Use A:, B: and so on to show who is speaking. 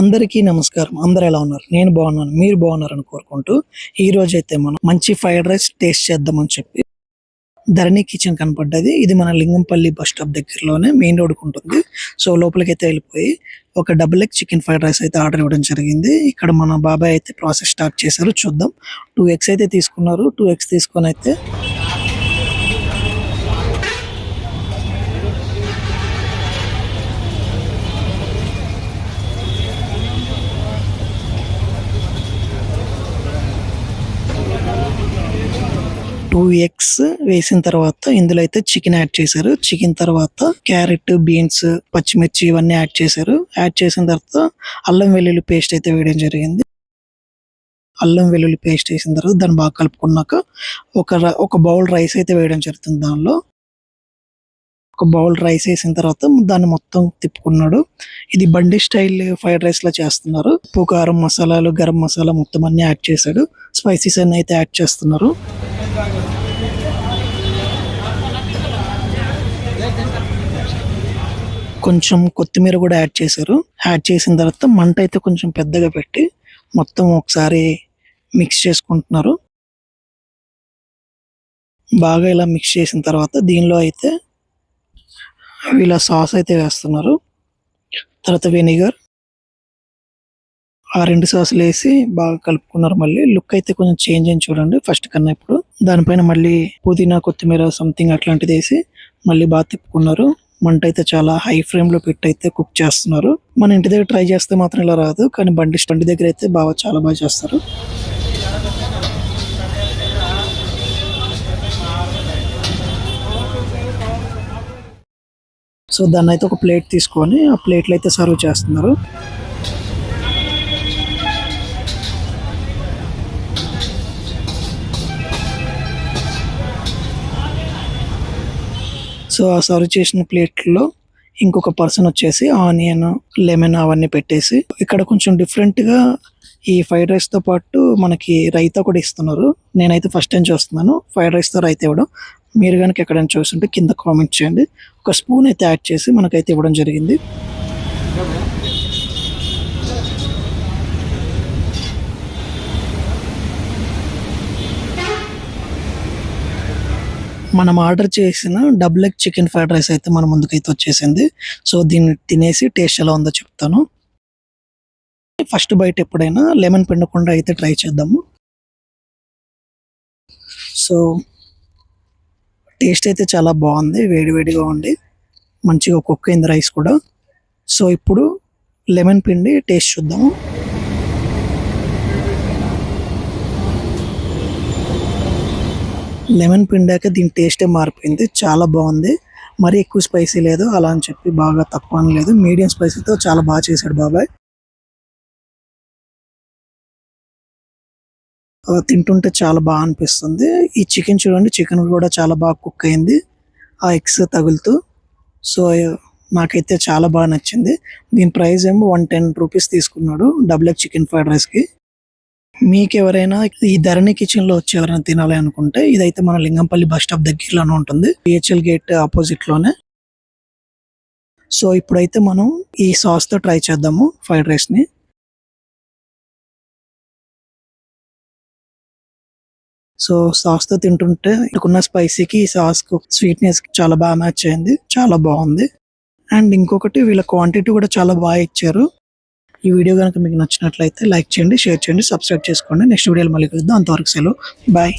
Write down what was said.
A: అందరికీ నమస్కారం. అందరూ ఎలా ఉన్నారు? నేను బాగున్నాను. మీరు బాగున్నారని కోరుకుంటూ ఈ రోజైతే మనం మంచి ఫ్రైడ్ రైస్ టేస్ట్ చేద్దామని చెప్పి ధరణి కిచెన్ కనపడ్డది. ఇది మన లింగంపల్లి బస్ స్టాప్ దగ్గరలోనే మెయిన్ రోడ్‌కి ఉంటుంది. సో లోపలికైతే వెళ్ళిపోయి ఒక double egg chicken fried rice అయితే ఆర్డర్ ఇవ్వడం జరిగింది. ఇక్కడ మన బాబాయ్ అయితే ప్రాసెస్ స్టార్ట్ చేశారు. చూద్దాం. 2 ఎగ్స్ అయితే తీసుకున్నారు. 2 ఎగ్స్ తీసుకొని అయితే 2 ఎగ్స్ వేసిన తర్వాత ఇందులో అయితే చికెన్ యాడ్ చేశారు. చికెన్ తర్వాత క్యారెట్, బీన్స్, పచ్చిమిర్చి ఇవన్నీ యాడ్ చేశారు. యాడ్ చేసిన తర్వాత అల్లం వెల్లుల్లి పేస్ట్ అయితే వేయడం జరిగింది. అల్లం వెల్లుల్లి పేస్ట్ వేసిన తర్వాత దాన్ని బాగా కలుపుకున్నాక ఒక బౌల్ రైస్ అయితే వేయడం జరుగుతుంది. దానిలో ఒక బౌల్ రైస్ వేసిన తర్వాత దాన్ని మొత్తం తిప్పుకున్నాడు. ఇది బండి స్టైల్ ఫ్రైడ్ రైస్ లా చేస్తున్నారు. ఉప్పు, కారం, మసాలాలు, గరం మసాలా మొత్తం అన్ని యాడ్ చేశాడు. స్పైసీస్ అన్ని అయితే యాడ్ చేస్తున్నారు. కొంచెం కొత్తిమీర కూడా యాడ్ చేశారు. యాడ్ చేసిన తర్వాత మంట అయితే కొంచెం పెద్దగా పెట్టి మొత్తం ఒకసారి మిక్స్ చేసుకుంటున్నారు. బాగా ఇలా మిక్స్ చేసిన తర్వాత దీనిలో అయితే ఇలా సాస్ అయితే వేస్తున్నారు. తర్వాత వెనిగర్, ఆ 2 సాసులు వేసి బాగా కలుపుకున్నారు. మళ్ళీ లుక్ అయితే కొంచెం చేంజ్ అయింది చూడండి ఫస్ట్ కన్నా ఇప్పుడు. దానిపైన మళ్ళీ పుదీనా, కొత్తిమీర సంథింగ్ అట్లాంటిది వేసి మళ్ళీ బాగా తిప్పుకున్నారు. మంట అయితే చాలా హై ఫ్లేమ్ లో పెట్టి అయితే కుక్ చేస్తున్నారు. మన ఇంటి దగ్గర ట్రై చేస్తే మాత్రం ఇలా రాదు, కానీ బండి దగ్గర అయితే చాలా బాగా చేస్తారు. సో దాన్ని అయితే ఒక ప్లేట్ తీసుకొని ఆ ప్లేట్లో అయితే సర్వ్ చేస్తున్నారు. సో ఆ సర్వ్ చేసిన ప్లేట్లో ఇంకొక పర్సన్ వచ్చేసి ఆనియన్, లెమన్ అవన్నీ పెట్టేసి ఇక్కడ కొంచెం డిఫరెంట్ గా ఈ ఫ్రైడ్ రైస్ తో పాటు మనకి రైతా కూడా ఇస్తున్నారు. నేనైతే ఫస్ట్ టైం చూస్తున్నాను ఫ్రైడ్ రైస్ తో రైతా ఇవ్వడం. మీరు కనుక ఎక్కడైనా చూస్తుంటే కింద కామెంట్ చేయండి. ఒక స్పూన్ అయితే యాడ్ చేసి మనకైతే ఇవ్వడం జరిగింది. మనం ఆర్డర్ చేసిన double egg chicken fried rice అయితే మన ముందుకైతే వచ్చేసింది. సో దీన్ని తినేసి టేస్ట్ ఎలా ఉందో చెప్తాను. ఫస్ట్ బైట్ ఎప్పుడైనా లెమన్ పిండకుండా అయితే ట్రై చేద్దాము. సో టేస్ట్ అయితే చాలా బాగుంది. వేడివేడిగా ఉండి మంచిగా కుక్ అయింది రైస్ కూడా. సో ఇప్పుడు లెమన్ పిండి టేస్ట్ చూద్దాము. లెమన్ పిండాక దీని టేస్టే మారిపోయింది. చాలా బాగుంది. మరీ ఎక్కువ స్పైసీ లేదు, అలా అని చెప్పి బాగా తక్కువ అని లేదు. మీడియం స్పైసీతో చాలా బాగా చేశాడు బాబాయ్. తింటుంటే చాలా బాగా అనిపిస్తుంది. ఈ చికెన్ చూడండి, చికెన్ కూడా చాలా బాగా కుక్ అయింది ఆ ఎగ్స్ తగులుతూ. సో నాకైతే చాలా బాగా నచ్చింది. దీని ప్రైస్ ఏమో 110 రూపీస్ తీసుకున్నాడు double egg chicken fried rice కి. మీకు ఎవరైనా ఈ ధరణి కిచెన్ లో వచ్చి ఎవరైనా తినాలి అనుకుంటే ఇదైతే మన లింగంపల్లి బస్ స్టాప్ దగ్గరలోనే ఉంటుంది, పిహెచ్ఎల్ గేట్ ఆపోజిట్ లోనే. సో ఇప్పుడైతే మనం ఈ సాస్ తో ట్రై చేద్దాము ఫ్రైడ్ రైస్ ని. సో సాస్ తో తింటుంటే ఇక్కడున్న స్పైసీకి ఈ సాస్ కు స్వీట్నెస్ చాలా బాగా మ్యాచ్ అయింది. చాలా బాగుంది. అండ్ ఇంకొకటి వీళ్ళ క్వాంటిటీ కూడా చాలా బాగా ఇచ్చారు. ఈ వీడియో కనుక మీకు నచ్చినట్లయితే లైక్ చేయండి, షేర్ చేయండి, సబ్స్క్రైబ్ చేసుకోండి. నెక్స్ట్ వీడియోలో మళ్ళీ కలుద్దాం. అంతవరకు సెలవు. బాయ్.